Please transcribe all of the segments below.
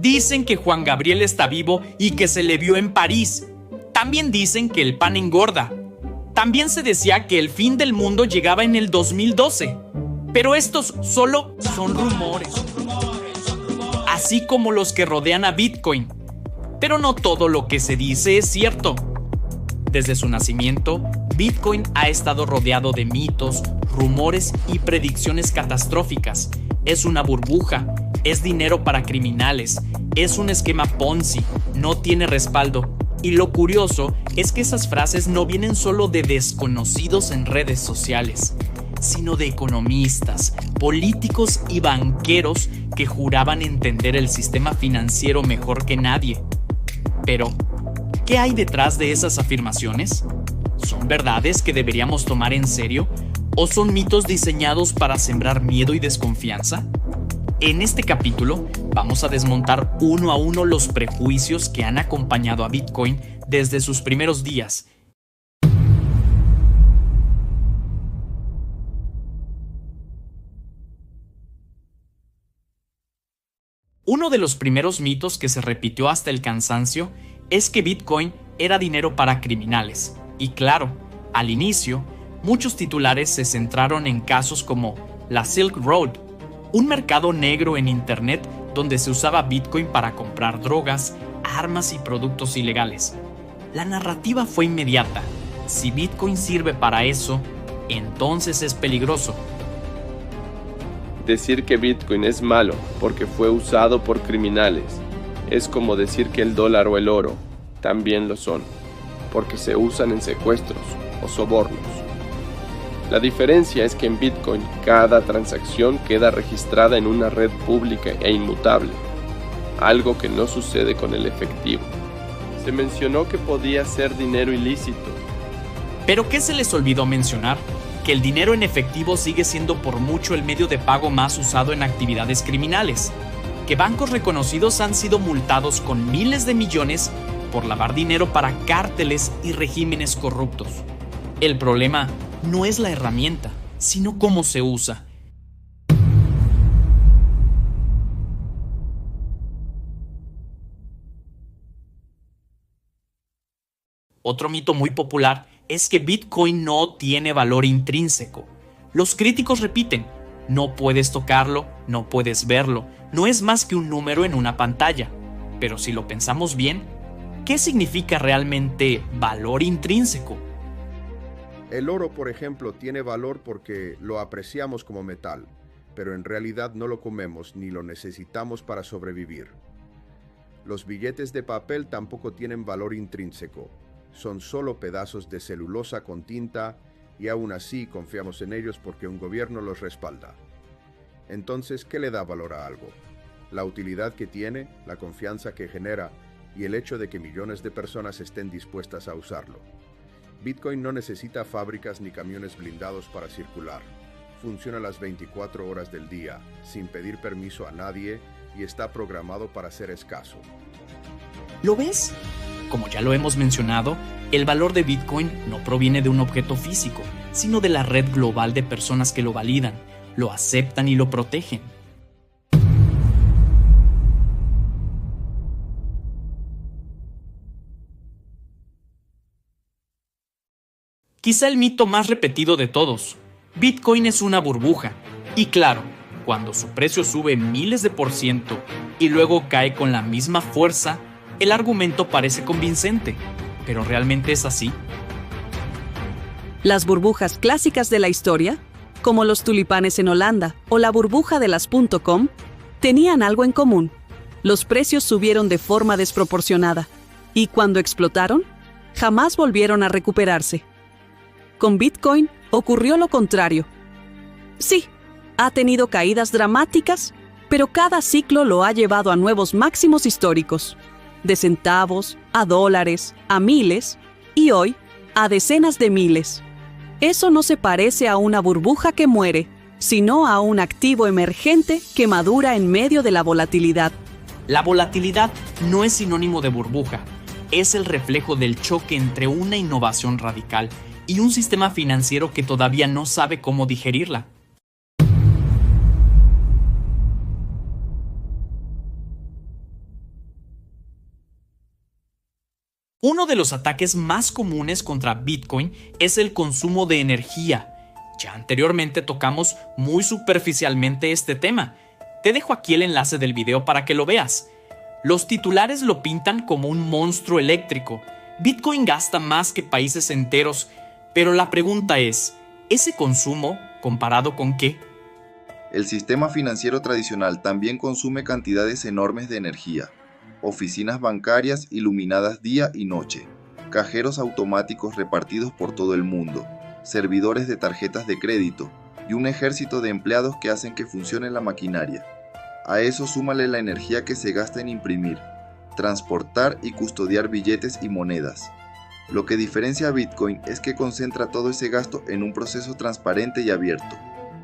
Dicen que Juan Gabriel está vivo y que se le vio en París. También dicen que el pan engorda. También se decía que el fin del mundo llegaba en el 2012. Pero estos solo son rumores. Así como los que rodean a Bitcoin. Pero no todo lo que se dice es cierto. Desde su nacimiento, Bitcoin ha estado rodeado de mitos, rumores y predicciones catastróficas. Es una burbuja, es dinero para criminales, es un esquema Ponzi, no tiene respaldo. Y lo curioso es que esas frases no vienen solo de desconocidos en redes sociales, sino de economistas, políticos y banqueros que juraban entender el sistema financiero mejor que nadie. Pero, ¿qué hay detrás de esas afirmaciones? ¿Son verdades que deberíamos tomar en serio? ¿O son mitos diseñados para sembrar miedo y desconfianza? En este capítulo vamos a desmontar uno a uno los prejuicios que han acompañado a Bitcoin desde sus primeros días. Uno de los primeros mitos que se repitió hasta el cansancio es que Bitcoin era dinero para criminales. Y claro, al inicio, muchos titulares se centraron en casos como la Silk Road, un mercado negro en Internet donde se usaba Bitcoin para comprar drogas, armas y productos ilegales. La narrativa fue inmediata. Si Bitcoin sirve para eso, entonces es peligroso. Decir que Bitcoin es malo porque fue usado por criminales es como decir que el dólar o el oro también lo son, porque se usan en secuestros o sobornos. La diferencia es que en Bitcoin cada transacción queda registrada en una red pública e inmutable, algo que no sucede con el efectivo. Se mencionó que podía ser dinero ilícito. ¿Pero qué se les olvidó mencionar? Que el dinero en efectivo sigue siendo por mucho el medio de pago más usado en actividades criminales, que bancos reconocidos han sido multados con miles de millones por lavar dinero para cárteles y regímenes corruptos. El problema no es la herramienta, sino cómo se usa. Otro mito muy popular es que Bitcoin no tiene valor intrínseco. Los críticos repiten, no puedes tocarlo, no puedes verlo, no es más que un número en una pantalla. Pero si lo pensamos bien, ¿qué significa realmente valor intrínseco? El oro, por ejemplo, tiene valor porque lo apreciamos como metal, pero en realidad no lo comemos ni lo necesitamos para sobrevivir. Los billetes de papel tampoco tienen valor intrínseco. Son solo pedazos de celulosa con tinta y aún así confiamos en ellos porque un gobierno los respalda. Entonces, ¿qué le da valor a algo? La utilidad que tiene, la confianza que genera y el hecho de que millones de personas estén dispuestas a usarlo. Bitcoin no necesita fábricas ni camiones blindados para circular. Funciona las 24 horas del día, sin pedir permiso a nadie y está programado para ser escaso. ¿Lo ves? Como ya lo hemos mencionado, el valor de Bitcoin no proviene de un objeto físico, sino de la red global de personas que lo validan, lo aceptan y lo protegen. Quizá el mito más repetido de todos. Bitcoin es una burbuja. Y claro, cuando su precio sube miles de % y luego cae con la misma fuerza, el argumento parece convincente. ¿Pero realmente es así? Las burbujas clásicas de la historia, como los tulipanes en Holanda o la burbuja de las .com, tenían algo en común. Los precios subieron de forma desproporcionada y cuando explotaron, jamás volvieron a recuperarse. Con Bitcoin ocurrió lo contrario. Sí, ha tenido caídas dramáticas, pero cada ciclo lo ha llevado a nuevos máximos históricos, de centavos, a dólares, a miles y hoy a decenas de miles. Eso no se parece a una burbuja que muere, sino a un activo emergente que madura en medio de la volatilidad. La volatilidad no es sinónimo de burbuja, es el reflejo del choque entre una innovación radical y un sistema financiero que todavía no sabe cómo digerirla. Uno de los ataques más comunes contra Bitcoin es el consumo de energía. Ya anteriormente tocamos muy superficialmente este tema. Te dejo aquí el enlace del video para que lo veas. Los titulares lo pintan como un monstruo eléctrico. Bitcoin gasta más que países enteros, pero la pregunta es, ¿ese consumo comparado con qué? El sistema financiero tradicional también consume cantidades enormes de energía. Oficinas bancarias iluminadas día y noche, cajeros automáticos repartidos por todo el mundo, servidores de tarjetas de crédito y un ejército de empleados que hacen que funcione la maquinaria. A eso súmale la energía que se gasta en imprimir, transportar y custodiar billetes y monedas. Lo que diferencia a Bitcoin es que concentra todo ese gasto en un proceso transparente y abierto,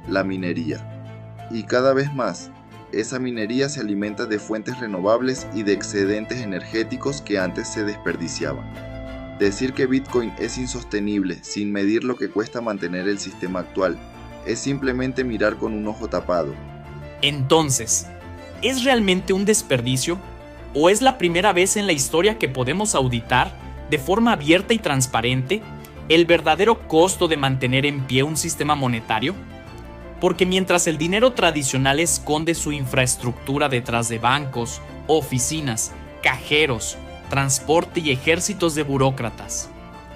la minería. Y cada vez más, esa minería se alimenta de fuentes renovables y de excedentes energéticos que antes se desperdiciaban. Decir que Bitcoin es insostenible sin medir lo que cuesta mantener el sistema actual es simplemente mirar con un ojo tapado. Entonces, ¿es realmente un desperdicio? ¿O es la primera vez en la historia que podemos auditar, de forma abierta y transparente, el verdadero costo de mantener en pie un sistema monetario? Porque mientras el dinero tradicional esconde su infraestructura detrás de bancos, oficinas, cajeros, transporte y ejércitos de burócratas,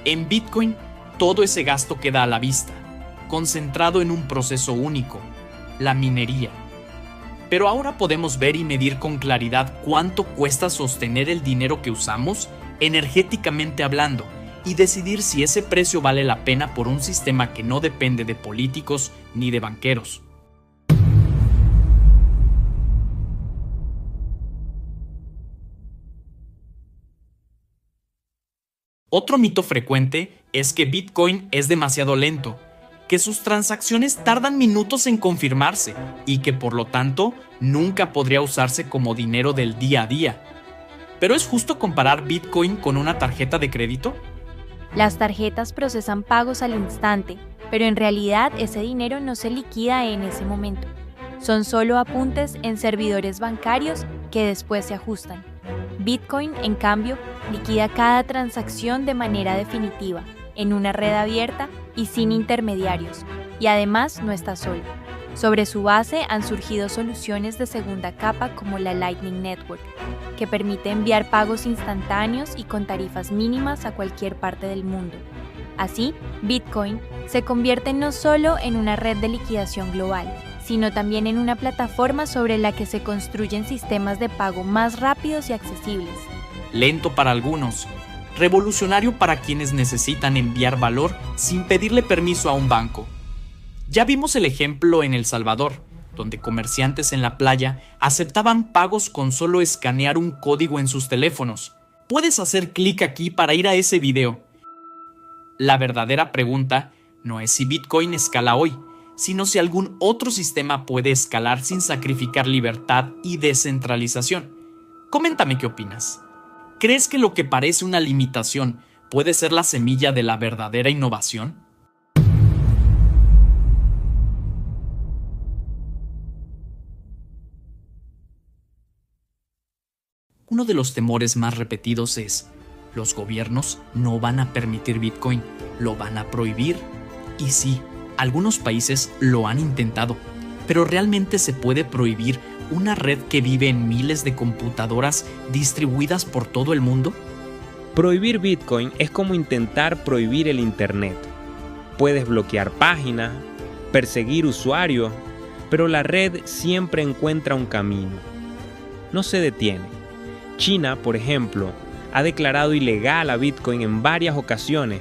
en Bitcoin todo ese gasto queda a la vista, concentrado en un proceso único, la minería. Pero ahora podemos ver y medir con claridad cuánto cuesta sostener el dinero que usamos, energéticamente hablando, y decidir si ese precio vale la pena por un sistema que no depende de políticos ni de banqueros. Otro mito frecuente es que Bitcoin es demasiado lento, que sus transacciones tardan minutos en confirmarse y que por lo tanto nunca podría usarse como dinero del día a día. ¿Pero es justo comparar Bitcoin con una tarjeta de crédito? Las tarjetas procesan pagos al instante, pero en realidad ese dinero no se liquida en ese momento. Son solo apuntes en servidores bancarios que después se ajustan. Bitcoin, en cambio, liquida cada transacción de manera definitiva, en una red abierta y sin intermediarios, y además no está solo. Sobre su base han surgido soluciones de segunda capa como la Lightning Network, que permite enviar pagos instantáneos y con tarifas mínimas a cualquier parte del mundo. Así, Bitcoin se convierte no solo en una red de liquidación global, sino también en una plataforma sobre la que se construyen sistemas de pago más rápidos y accesibles. Lento para algunos, revolucionario para quienes necesitan enviar valor sin pedirle permiso a un banco. Ya vimos el ejemplo en El Salvador, donde comerciantes en la playa aceptaban pagos con solo escanear un código en sus teléfonos. Puedes hacer clic aquí para ir a ese video. La verdadera pregunta no es si Bitcoin escala hoy, sino si algún otro sistema puede escalar sin sacrificar libertad y descentralización. Coméntame qué opinas. ¿Crees que lo que parece una limitación puede ser la semilla de la verdadera innovación? Uno de los temores más repetidos es: los gobiernos no van a permitir Bitcoin, lo van a prohibir. Y sí, algunos países lo han intentado, pero ¿realmente se puede prohibir una red que vive en miles de computadoras distribuidas por todo el mundo? Prohibir Bitcoin es como intentar prohibir el Internet. Puedes bloquear páginas, perseguir usuarios, pero la red siempre encuentra un camino. No se detiene. China, por ejemplo, ha declarado ilegal a Bitcoin en varias ocasiones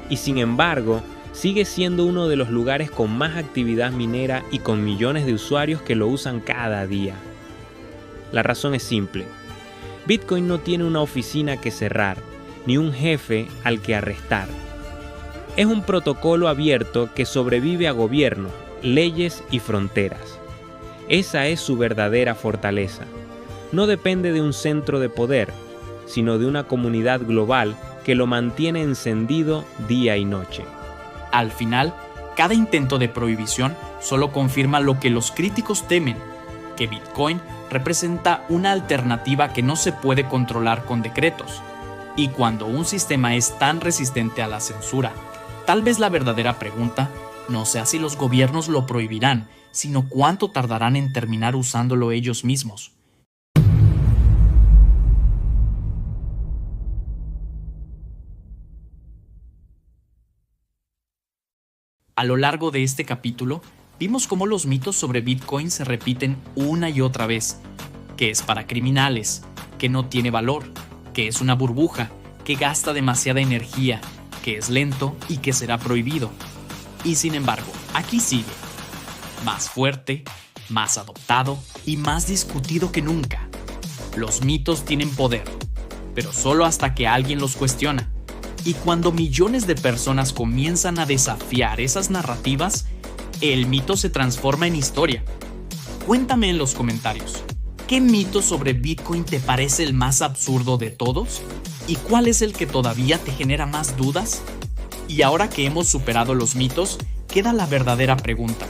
y, sin embargo, sigue siendo uno de los lugares con más actividad minera y con millones de usuarios que lo usan cada día. La razón es simple. Bitcoin no tiene una oficina que cerrar, ni un jefe al que arrestar. Es un protocolo abierto que sobrevive a gobiernos, leyes y fronteras. Esa es su verdadera fortaleza. No depende de un centro de poder, sino de una comunidad global que lo mantiene encendido día y noche. Al final, cada intento de prohibición solo confirma lo que los críticos temen, que Bitcoin representa una alternativa que no se puede controlar con decretos. Y cuando un sistema es tan resistente a la censura, tal vez la verdadera pregunta no sea si los gobiernos lo prohibirán, sino cuánto tardarán en terminar usándolo ellos mismos. A lo largo de este capítulo, vimos cómo los mitos sobre Bitcoin se repiten una y otra vez, que es para criminales, que no tiene valor, que es una burbuja, que gasta demasiada energía, que es lento y que será prohibido. Y sin embargo, aquí sigue, más fuerte, más adoptado y más discutido que nunca. Los mitos tienen poder, pero solo hasta que alguien los cuestiona. Y cuando millones de personas comienzan a desafiar esas narrativas, el mito se transforma en historia. Cuéntame en los comentarios, ¿qué mito sobre Bitcoin te parece el más absurdo de todos? ¿Y cuál es el que todavía te genera más dudas? Y ahora que hemos superado los mitos, queda la verdadera pregunta.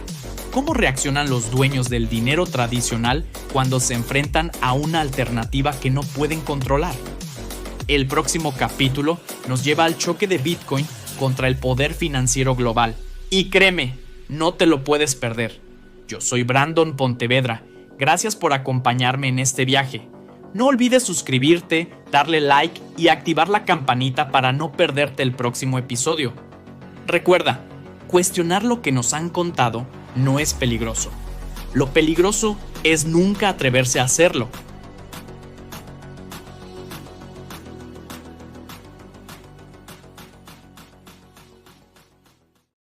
¿Cómo reaccionan los dueños del dinero tradicional cuando se enfrentan a una alternativa que no pueden controlar? El próximo capítulo nos lleva al choque de Bitcoin contra el poder financiero global. Y créeme, no te lo puedes perder. Yo soy Brandon Pontevedra. Gracias por acompañarme en este viaje. No olvides suscribirte, darle like y activar la campanita para no perderte el próximo episodio. Recuerda, cuestionar lo que nos han contado no es peligroso. Lo peligroso es nunca atreverse a hacerlo.